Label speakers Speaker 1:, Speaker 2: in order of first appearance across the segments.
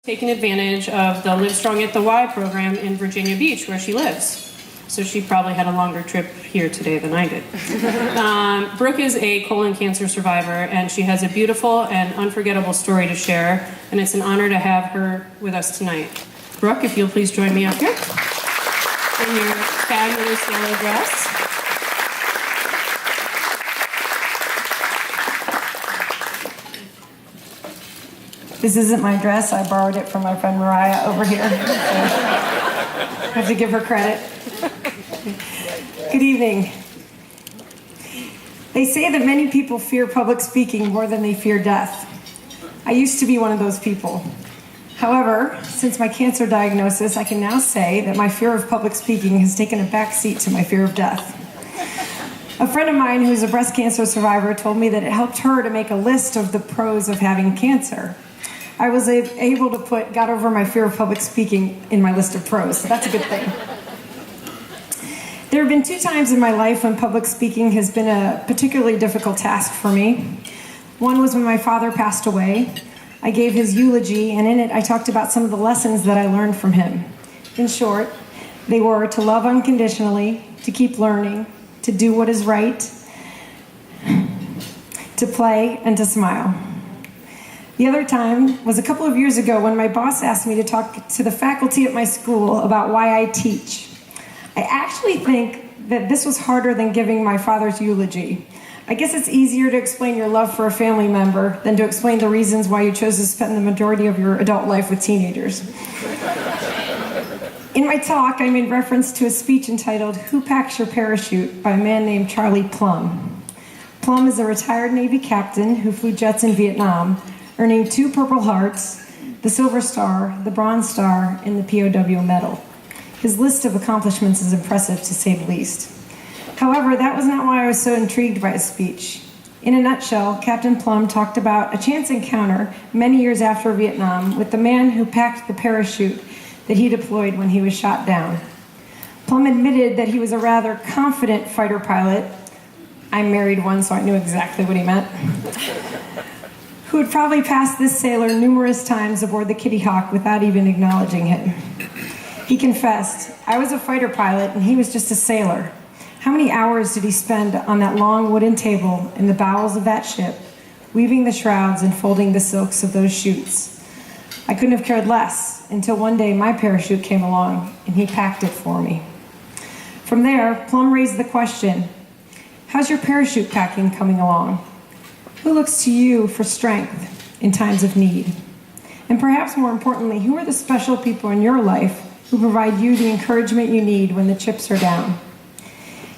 Speaker 1: Taking advantage of the Livestrong at the Y program in Virginia Beach, where she lives. So she probably had a longer trip here today than I did. Brooke is a colon cancer survivor, and she has a beautiful and unforgettable story to share, and it's an honor to have her with us tonight. Brooke, if you'll please join me up here in your fabulous yellow dress.
Speaker 2: This isn't my dress. I borrowed it from my friend Mariah over here. So I have to give her credit. Good evening. They say that many people fear public speaking more than they fear death. I used to be one of those people. However, since my cancer diagnosis, I can now say that my fear of public speaking has taken a back seat to my fear of death. A friend of mine who's a breast cancer survivor told me that it helped her to make a list of the pros of having cancer. I was able to got over my fear of public speaking in my list of pros, so that's a good thing. There have been 2 times in my life when public speaking has been a particularly difficult task for me. One was when my father passed away. I gave his eulogy, and in it I talked about some of the lessons that I learned from him. In short, they were to love unconditionally, to keep learning, to do what is right, to play, and to smile. The other time was a couple of years ago when my boss asked me to talk to the faculty at my school about why I teach. I actually think that this was harder than giving my father's eulogy. I guess it's easier to explain your love for a family member than to explain the reasons why you chose to spend the majority of your adult life with teenagers. In my talk, I made reference to a speech entitled "Who Packs Your Parachute" by a man named Charlie Plum. Plum is a retired Navy captain who flew jets in Vietnam, earning 2 Purple Hearts, the Silver Star, the Bronze Star, and the POW Medal. His list of accomplishments is impressive, to say the least. However, that was not why I was so intrigued by his speech. In a nutshell, Captain Plum talked about a chance encounter many years after Vietnam with the man who packed the parachute that he deployed when he was shot down. Plum admitted that he was a rather confident fighter pilot. I married one, so I knew exactly what he meant. Who had probably passed this sailor numerous times aboard the Kitty Hawk without even acknowledging him. He confessed, "I was a fighter pilot and he was just a sailor. How many hours did he spend on that long wooden table in the bowels of that ship, weaving the shrouds and folding the silks of those chutes? I couldn't have cared less until one day my parachute came along and he packed it for me." From there, Plum raised the question, how's your parachute packing coming along? Who looks to you for strength in times of need? And perhaps more importantly, who are the special people in your life who provide you the encouragement you need when the chips are down?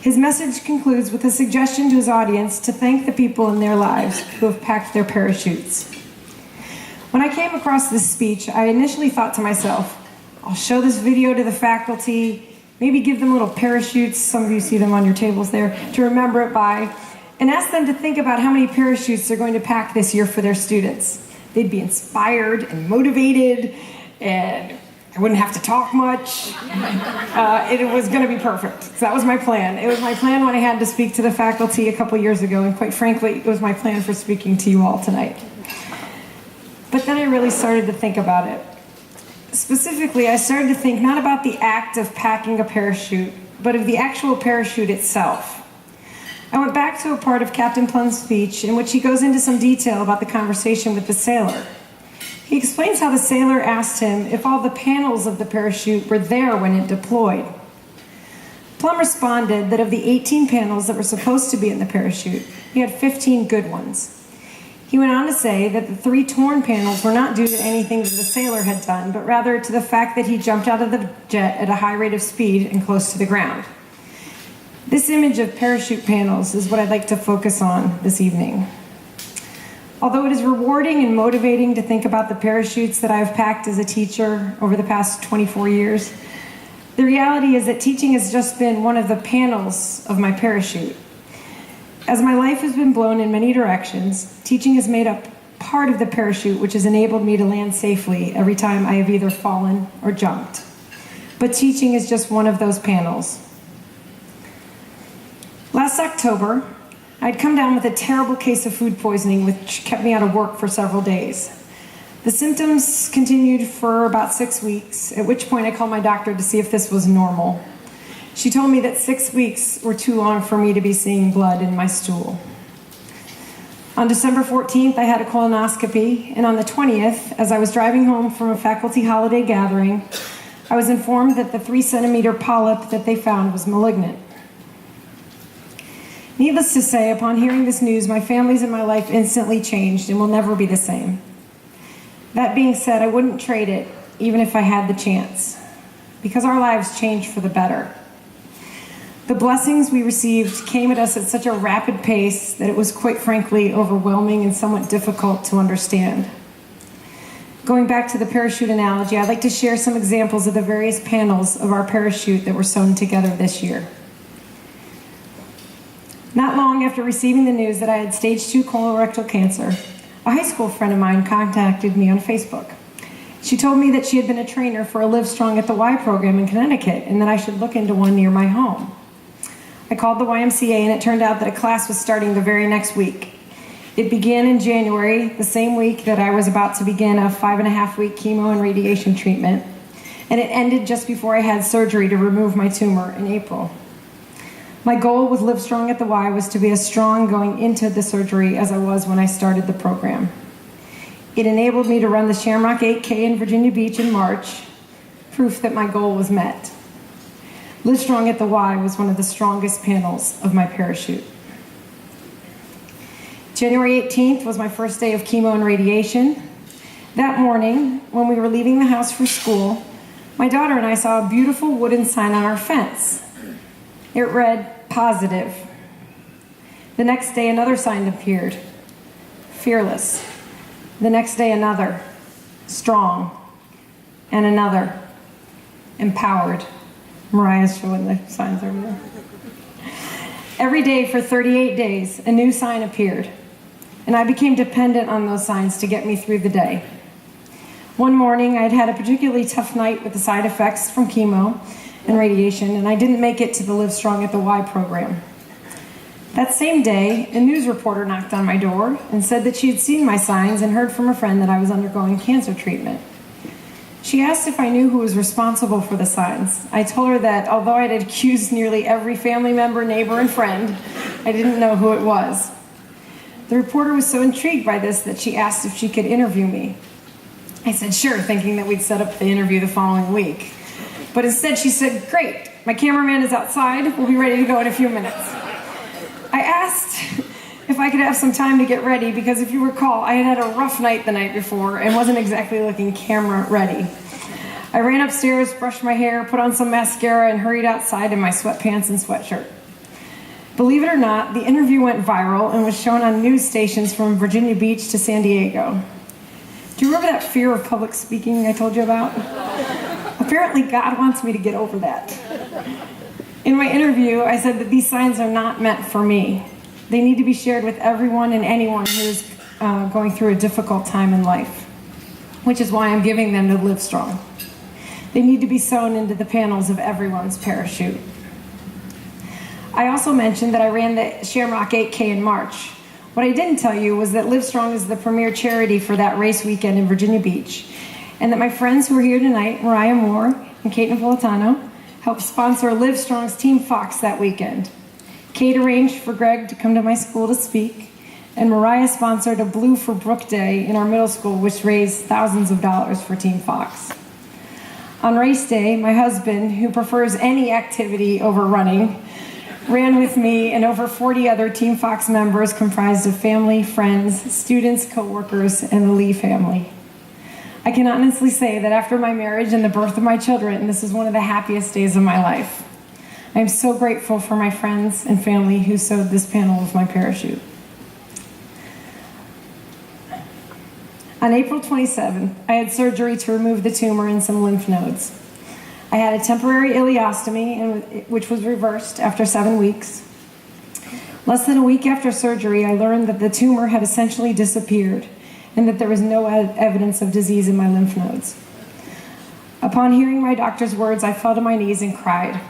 Speaker 2: His message concludes with a suggestion to his audience to thank the people in their lives who have packed their parachutes. When I came across this speech, I initially thought to myself, I'll show this video to the faculty, maybe give them little parachutes, some of you see them on your tables there, to remember it by, and ask them to think about how many parachutes they're going to pack this year for their students. They'd be inspired and motivated, and I wouldn't have to talk much. It was going to be perfect. So that was my plan. It was my plan when I had to speak to the faculty a couple years ago, and quite frankly, it was my plan for speaking to you all tonight. But then I really started to think about it. Specifically, I started to think not about the act of packing a parachute, but of the actual parachute itself. I went back to a part of Captain Plum's speech in which he goes into some detail about the conversation with the sailor. He explains how the sailor asked him if all the panels of the parachute were there when it deployed. Plum responded that of the 18 panels that were supposed to be in the parachute, he had 15 good ones. He went on to say that the 3 torn panels were not due to anything that the sailor had done, but rather to the fact that he jumped out of the jet at a high rate of speed and close to the ground. This image of parachute panels is what I'd like to focus on this evening. Although it is rewarding and motivating to think about the parachutes that I've packed as a teacher over the past 24 years, the reality is that teaching has just been one of the panels of my parachute. As my life has been blown in many directions, teaching has made up part of the parachute which has enabled me to land safely every time I have either fallen or jumped. But teaching is just one of those panels. Last October, I'd come down with a terrible case of food poisoning which kept me out of work for several days. The symptoms continued for about 6 weeks, at which point I called my doctor to see if this was normal. She told me that 6 weeks were too long for me to be seeing blood in my stool. On December 14th, I had a colonoscopy, and on the 20th, as I was driving home from a faculty holiday gathering, I was informed that the 3-centimeter polyp that they found was malignant. Needless to say, upon hearing this news, my family's and my life instantly changed and will never be the same. That being said, I wouldn't trade it, even if I had the chance, because our lives changed for the better. The blessings we received came at us at such a rapid pace that it was quite frankly overwhelming and somewhat difficult to understand. Going back to the parachute analogy, I'd like to share some examples of the various panels of our parachute that were sewn together this year. Not long after receiving the news that I had stage 2 colorectal cancer, a high school friend of mine contacted me on Facebook. She told me that she had been a trainer for a Livestrong at the Y program in Connecticut and that I should look into one near my home. I called the YMCA and it turned out that a class was starting the very next week. It began in January, the same week that I was about to begin a 5.5-week chemo and radiation treatment, and it ended just before I had surgery to remove my tumor in April. My goal with Livestrong at the Y was to be as strong going into the surgery as I was when I started the program. It enabled me to run the Shamrock 8K in Virginia Beach in March, proof that my goal was met. Livestrong at the Y was one of the strongest panels of my parachute. January 18th was my first day of chemo and radiation. That morning, when we were leaving the house for school, my daughter and I saw a beautiful wooden sign on our fence. It read, "Positive." The next day, another sign appeared, "Fearless." The next day, another, "Strong." And another, "Empowered." Mariah's showing the signs over there. Every day for 38 days, a new sign appeared, and I became dependent on those signs to get me through the day. One morning, I had had a particularly tough night with the side effects from chemo and radiation, and I didn't make it to the Livestrong at the Y program. That same day, a news reporter knocked on my door and said that she had seen my signs and heard from a friend that I was undergoing cancer treatment. She asked if I knew who was responsible for the signs. I told her that although I had accused nearly every family member, neighbor, and friend, I didn't know who it was. The reporter was so intrigued by this that she asked if she could interview me. I said sure, thinking that we'd set up the interview the following week. But instead she said, "Great, my cameraman is outside, we'll be ready to go in a few minutes." I asked if I could have some time to get ready because if you recall, I had had a rough night the night before and wasn't exactly looking camera ready. I ran upstairs, brushed my hair, put on some mascara, and hurried outside in my sweatpants and sweatshirt. Believe it or not, the interview went viral and was shown on news stations from Virginia Beach to San Diego. Do you remember that fear of public speaking I told you about? Apparently God wants me to get over that. In my interview, I said that these signs are not meant for me. They need to be shared with everyone and anyone who is going through a difficult time in life, which is why I'm giving them to Livestrong. They need to be sewn into the panels of everyone's parachute. I also mentioned that I ran the Shamrock 8K in March. What I didn't tell you was that Livestrong is the premier charity for that race weekend in Virginia Beach, and that my friends who are here tonight, Mariah Moore and Kate Napolitano, helped sponsor Livestrong's Team Fox that weekend. Kate arranged for Greg to come to my school to speak, and Mariah sponsored a Blue for Brooke Day in our middle school, which raised thousands of dollars for Team Fox. On race day, my husband, who prefers any activity over running, ran with me and over 40 other Team Fox members comprised of family, friends, students, co-workers, and the Lee family. I can honestly say that after my marriage and the birth of my children, this is one of the happiest days of my life. I am so grateful for my friends and family who sewed this panel of my parachute. On April 27th, I had surgery to remove the tumor in some lymph nodes. I had a temporary ileostomy, which was reversed after 7 weeks. Less than a week after surgery, I learned that the tumor had essentially disappeared and that there was no evidence of disease in my lymph nodes. Upon hearing my doctor's words, I fell to my knees and cried.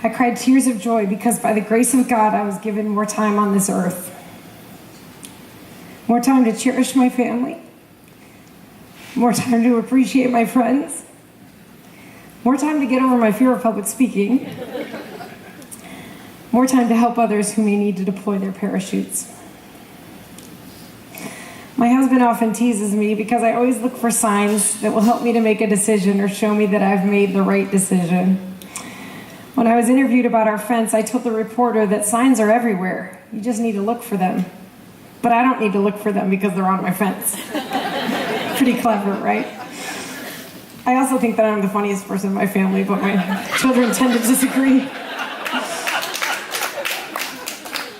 Speaker 2: I cried tears of joy because by the grace of God, I was given more time on this earth. More time to cherish my family, more time to appreciate my friends, more time to get over my fear of public speaking, more time to help others who may need to deploy their parachutes. My husband often teases me because I always look for signs that will help me to make a decision or show me that I've made the right decision. When I was interviewed about our fence, I told the reporter that signs are everywhere. You just need to look for them. But I don't need to look for them because they're on my fence. Pretty clever, right? I also think that I'm the funniest person in my family, but my children tend to disagree.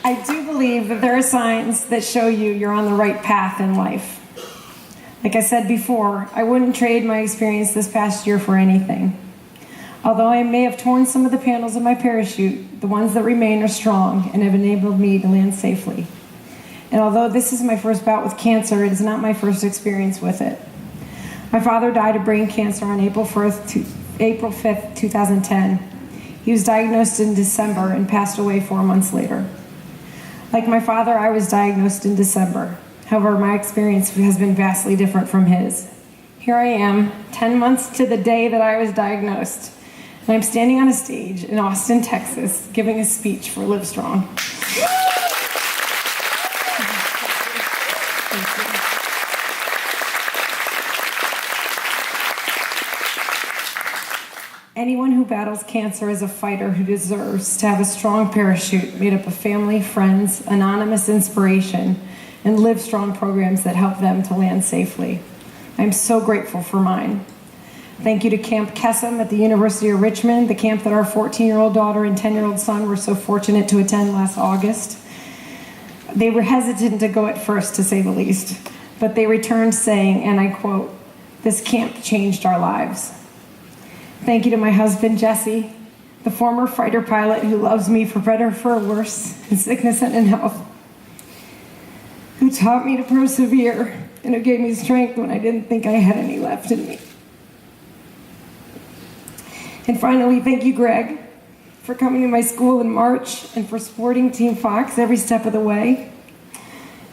Speaker 2: I do believe that there are signs that show you're on the right path in life. Like I said before, I wouldn't trade my experience this past year for anything. Although I may have torn some of the panels of my parachute, the ones that remain are strong and have enabled me to land safely. And although this is my first bout with cancer, it is not my first experience with it. My father died of brain cancer on April 5th, 2010. He was diagnosed in December and passed away 4 months later. Like my father, I was diagnosed in December. However, my experience has been vastly different from his. Here I am, 10 months to the day that I was diagnosed, and I'm standing on a stage in Austin, Texas, giving a speech for Livestrong. Anyone who battles cancer is a fighter who deserves to have a strong parachute made up of family, friends, anonymous inspiration, and Livestrong programs that help them to land safely. I'm so grateful for mine. Thank you to Camp Kesem at the University of Richmond, the camp that our 14-year-old daughter and 10-year-old son were so fortunate to attend last August. They were hesitant to go at first, to say the least, but they returned saying, and I quote, "This camp changed our lives." Thank you to my husband, Jesse, the former fighter pilot who loves me for better or for worse, in sickness and in health, who taught me to persevere and who gave me strength when I didn't think I had any left in me. And finally, thank you, Greg, for coming to my school in March and for supporting Team Fox every step of the way.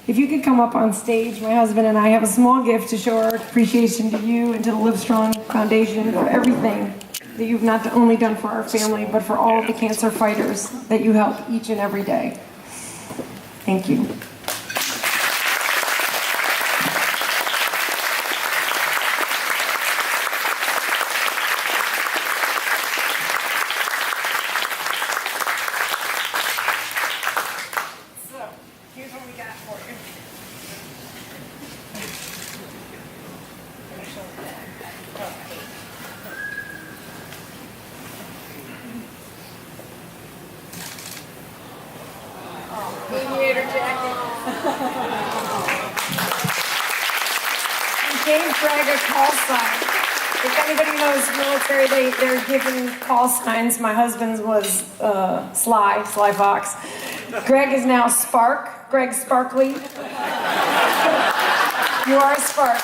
Speaker 2: If you could come up on stage, my husband and I have a small gift to show our appreciation to you and to the Livestrong Foundation for everything that you've not only done for our family, but for all of the cancer fighters that you help each and every day. Thank you. So, here's what we got for you. Aviator jacket. We gave Greg a call sign. If anybody knows military, they're given call signs. My husband's was Sly Fox. Greg is now Spark. Greg Sparkly. You are a spark.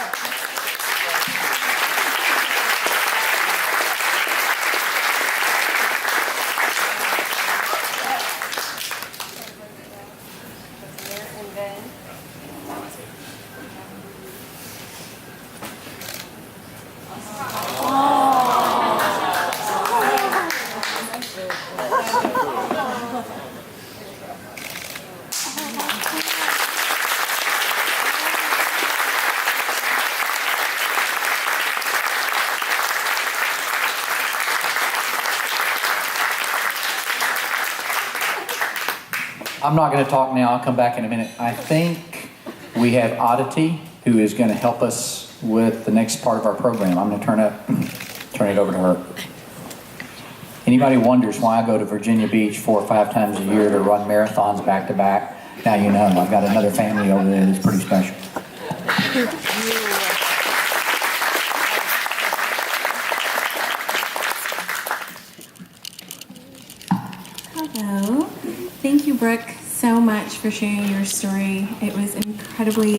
Speaker 3: I'm not going to talk now. I'll come back in a minute. I think we have Oddity, who is going to help us with the next part of our program. I'm going to turn it over to her. Anybody wonders why I go to Virginia Beach 4 or 5 times a year to run marathons back to back? Now you know. I've got another family over there that's pretty special.
Speaker 4: Hello. Thank you, Brooke, so much for sharing your story. It was incredibly